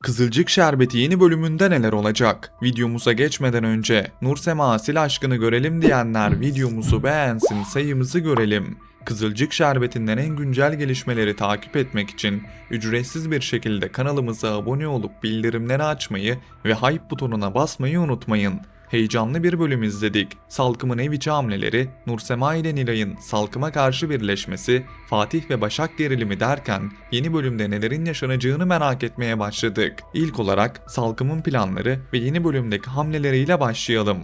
Kızılcık Şerbeti yeni bölümünde neler olacak? Videomuza geçmeden önce Nursema Asil aşkını görelim diyenler videomuzu beğensin, sayımızı görelim. Kızılcık Şerbeti'nden en güncel gelişmeleri takip etmek için ücretsiz bir şekilde kanalımıza abone olup bildirimleri açmayı ve hype butonuna basmayı unutmayın. Heyecanlı bir bölüm izledik. Salkım'ın ev içi hamleleri, Nursema ile Nilay'ın Salkım'a karşı birleşmesi, Fatih ve Başak gerilimi derken yeni bölümde nelerin yaşanacağını merak etmeye başladık. İlk olarak Salkım'ın planları ve yeni bölümdeki hamleleriyle başlayalım.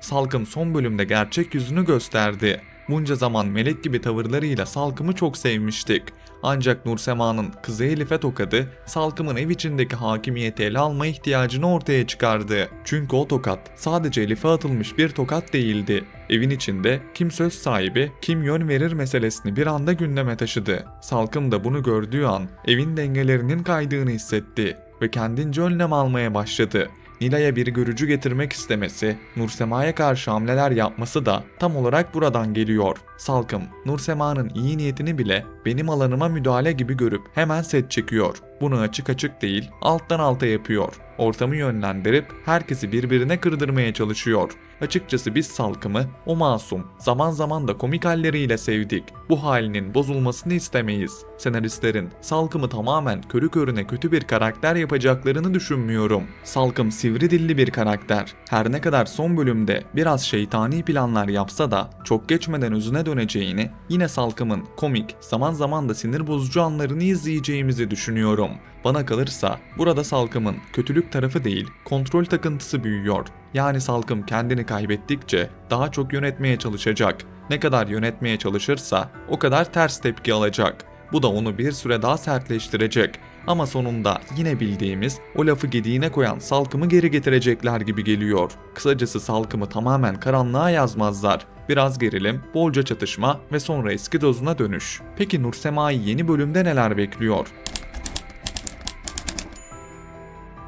Salkım son bölümde gerçek yüzünü gösterdi. Bunca zaman melek gibi tavırlarıyla Salkım'ı çok sevmiştik. Ancak Nursema'nın kızı Elif'e tokadı, Salkım'ın ev içindeki hakimiyeti ele alma ihtiyacını ortaya çıkardı. Çünkü o tokat sadece Elif'e atılmış bir tokat değildi. Evin içinde kim söz sahibi, kim yön verir meselesini bir anda gündeme taşıdı. Salkım da bunu gördüğü an evin dengelerinin kaydığını hissetti ve kendince önlem almaya başladı. Nilay'a bir görücü getirmek istemesi, Nursema'ya karşı hamleler yapması da tam olarak buradan geliyor. Salkım, Nursema'nın iyi niyetini bile benim alanıma müdahale gibi görüp hemen set çekiyor. Bunu açık açık değil, alttan alta yapıyor. Ortamı yönlendirip herkesi birbirine kırdırmaya çalışıyor. Açıkçası biz Salkım'ı o masum, zaman zaman da komik halleriyle sevdik. Bu halinin bozulmasını istemeyiz. Senaristlerin Salkım'ı tamamen körü körüne kötü bir karakter yapacaklarını düşünmüyorum. Salkım sivri dilli bir karakter. Her ne kadar son bölümde biraz şeytani planlar yapsa da çok geçmeden özüne döneceğini, yine Salkım'ın komik, zaman zaman da sinir bozucu anlarını izleyeceğimizi düşünüyorum. Bana kalırsa burada Salkım'ın kötülük tarafı değil, kontrol takıntısı büyüyor. Yani Salkım kendini kaybettikçe daha çok yönetmeye çalışacak. Ne kadar yönetmeye çalışırsa o kadar ters tepki alacak. Bu da onu bir süre daha sertleştirecek. Ama sonunda yine bildiğimiz o lafı gediğine koyan Salkım'ı geri getirecekler gibi geliyor. Kısacası Salkım'ı tamamen karanlığa yazmazlar. Biraz gerilim, bolca çatışma ve sonra eski dozuna dönüş. Peki Nursema'yı yeni bölümde neler bekliyor?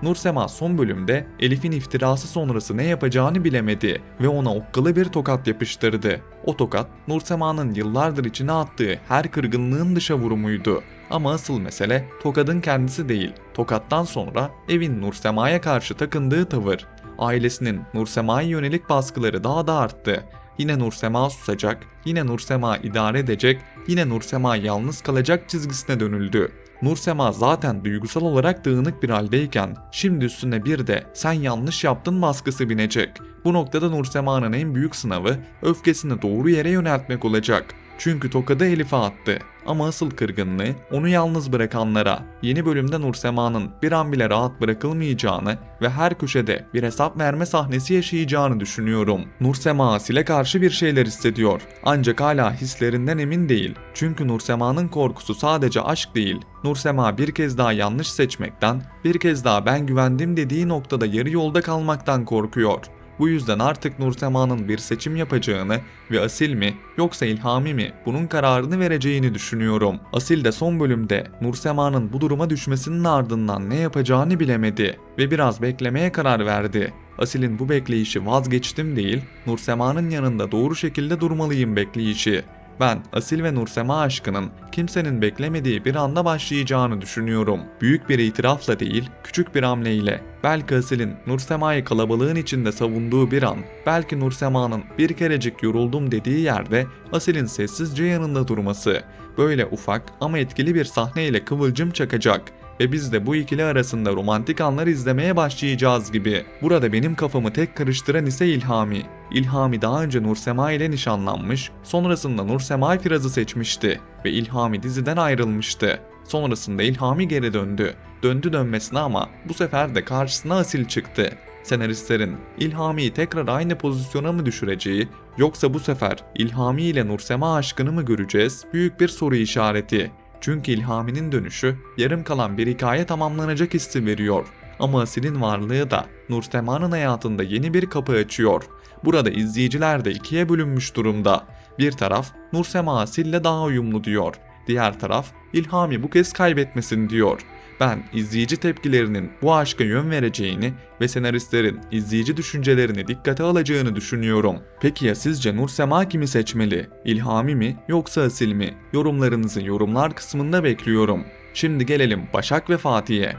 Nursema son bölümde Elif'in iftirası sonrası ne yapacağını bilemedi ve ona okkalı bir tokat yapıştırdı. O tokat Nursema'nın yıllardır içine attığı her kırgınlığın dışa vurumuydu. Ama asıl mesele tokadın kendisi değil. Tokattan sonra evin Nursema'ya karşı takındığı tavır. Ailesinin Nursema'ya yönelik baskıları daha da arttı. Yine Nursema susacak, yine Nursema idare edecek, yine Nursema yalnız kalacak çizgisine dönüldü. Nursema zaten duygusal olarak dağınık bir haldeyken şimdi üstüne bir de sen yanlış yaptın baskısı binecek. Bu noktada Nursema'nın en büyük sınavı öfkesini doğru yere yöneltmek olacak. Çünkü tokadı Elif'e attı. Ama asıl kırgınlığı onu yalnız bırakanlara. Yeni bölümde Nursema'nın bir an bile rahat bırakılmayacağını ve her köşede bir hesap verme sahnesi yaşayacağını düşünüyorum. Nursema Asil'e karşı bir şeyler hissediyor. Ancak hala hislerinden emin değil. Çünkü Nursema'nın korkusu sadece aşk değil. Nursema bir kez daha yanlış seçmekten, bir kez daha ben güvendim dediği noktada yarı yolda kalmaktan korkuyor. Bu yüzden artık Nursema'nın bir seçim yapacağını ve Asil mi yoksa İlhami mi bunun kararını vereceğini düşünüyorum. Asil de son bölümde Nursema'nın bu duruma düşmesinin ardından ne yapacağını bilemedi ve biraz beklemeye karar verdi. Asil'in bu bekleyişi vazgeçtim değil, Nursema'nın yanında doğru şekilde durmalıyım bekleyişi. Ben Asil ve Nursema aşkının kimsenin beklemediği bir anda başlayacağını düşünüyorum. Büyük bir itirafla değil, küçük bir hamleyle. Belki Asil'in Nursema'yı kalabalığın içinde savunduğu bir an, belki Nursema'nın bir kerecik yoruldum dediği yerde Asil'in sessizce yanında durması. Böyle ufak ama etkili bir sahneyle kıvılcım çakacak. Ve biz de bu ikili arasında romantik anlar izlemeye başlayacağız gibi. Burada benim kafamı tek karıştıran ise İlhami. İlhami daha önce Nursema ile nişanlanmış, sonrasında Nursema Firaz'ı seçmişti ve İlhami diziden ayrılmıştı. Sonrasında İlhami geri döndü. Döndü dönmesine ama bu sefer de karşısına Asil çıktı. Senaristlerin İlhami'yi tekrar aynı pozisyona mı düşüreceği, yoksa bu sefer İlhami ile Nursema aşkını mı göreceğiz? Büyük bir soru işareti. Çünkü İlhami'nin dönüşü yarım kalan bir hikaye tamamlanacak hissi veriyor. Ama Asil'in varlığı da Nursema'nın hayatında yeni bir kapı açıyor. Burada izleyiciler de ikiye bölünmüş durumda. Bir taraf Nursema Asil'le daha uyumlu diyor. Diğer taraf İlhami bu kez kaybetmesin diyor. Ben izleyici tepkilerinin bu aşka yön vereceğini ve senaristlerin izleyici düşüncelerini dikkate alacağını düşünüyorum. Peki ya sizce Nursema kimi seçmeli? İlhami mi yoksa Asil mi? Yorumlarınızı yorumlar kısmında bekliyorum. Şimdi gelelim Başak ve Fatih'e.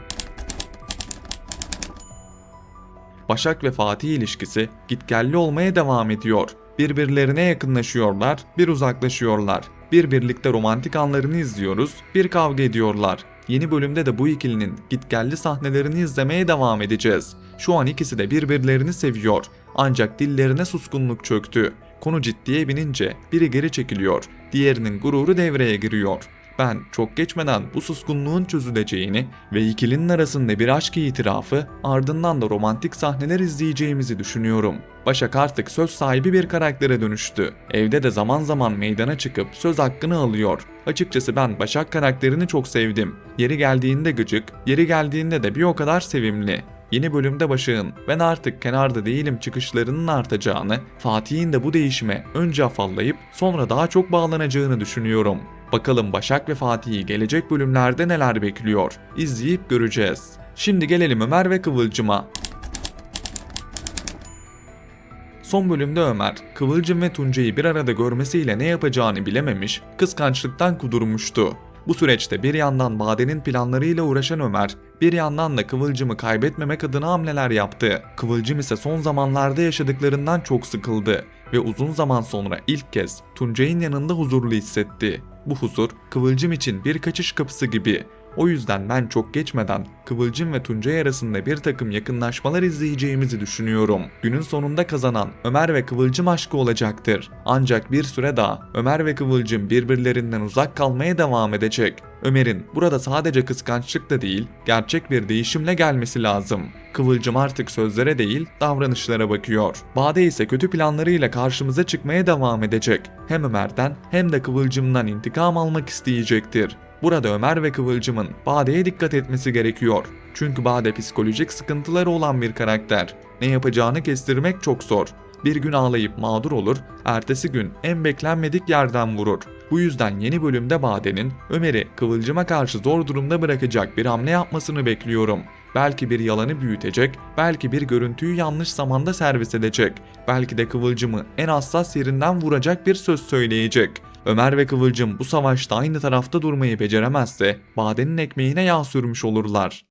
Başak ve Fatih ilişkisi gitgelli olmaya devam ediyor. Birbirlerine yakınlaşıyorlar, bir uzaklaşıyorlar. Bir birlikte romantik anlarını izliyoruz, bir kavga ediyorlar. Yeni bölümde de bu ikilinin gitgelli sahnelerini izlemeye devam edeceğiz. Şu an ikisi de birbirlerini seviyor. Ancak dillerine suskunluk çöktü. Konu ciddiye binince biri geri çekiliyor, diğerinin gururu devreye giriyor. Ben çok geçmeden bu suskunluğun çözüleceğini ve ikilinin arasında bir aşk itirafı, ardından da romantik sahneler izleyeceğimizi düşünüyorum. Başak artık söz sahibi bir karaktere dönüştü. Evde de zaman zaman meydana çıkıp söz hakkını alıyor. Açıkçası ben Başak karakterini çok sevdim. Yeri geldiğinde gıcık, yeri geldiğinde de bir o kadar sevimli. Yeni bölümde Başak'ın "ben artık kenarda değilim" çıkışlarının artacağını, Fatih'in de bu değişime önce afallayıp sonra daha çok bağlanacağını düşünüyorum. Bakalım Başak ve Fatih'i gelecek bölümlerde neler bekliyor? İzleyip göreceğiz. Şimdi gelelim Ömer ve Kıvılcım'a. Son bölümde Ömer, Kıvılcım ve Tuncay'ı bir arada görmesiyle ne yapacağını bilememiş, kıskançlıktan kudurmuştu. Bu süreçte bir yandan Bade'nin planlarıyla uğraşan Ömer, bir yandan da Kıvılcım'ı kaybetmemek adına hamleler yaptı. Kıvılcım ise son zamanlarda yaşadıklarından çok sıkıldı ve uzun zaman sonra ilk kez Tuncay'ın yanında huzurlu hissetti. Bu huzur, Kıvılcım için bir kaçış kapısı gibi. O yüzden ben çok geçmeden Kıvılcım ve Tuncay arasında bir takım yakınlaşmalar izleyeceğimizi düşünüyorum. Günün sonunda kazanan Ömer ve Kıvılcım aşkı olacaktır. Ancak bir süre daha Ömer ve Kıvılcım birbirlerinden uzak kalmaya devam edecek. Ömer'in burada sadece kıskançlıkla değil, gerçek bir değişimle gelmesi lazım. Kıvılcım artık sözlere değil, davranışlara bakıyor. Bade ise kötü planlarıyla karşımıza çıkmaya devam edecek. Hem Ömer'den hem de Kıvılcım'dan intikam almak isteyecektir. Burada Ömer ve Kıvılcım'ın Bade'ye dikkat etmesi gerekiyor. Çünkü Bade psikolojik sıkıntıları olan bir karakter. Ne yapacağını kestirmek çok zor. Bir gün ağlayıp mağdur olur, ertesi gün en beklenmedik yerden vurur. Bu yüzden yeni bölümde Bade'nin Ömer'i Kıvılcım'a karşı zor durumda bırakacak bir hamle yapmasını bekliyorum. Belki bir yalanı büyütecek, belki bir görüntüyü yanlış zamanda servis edecek, belki de Kıvılcım'ı en hassas yerinden vuracak bir söz söyleyecek. Ömer ve Kıvılcım bu savaşta aynı tarafta durmayı beceremezse Bade'nin ekmeğine yağ sürmüş olurlar.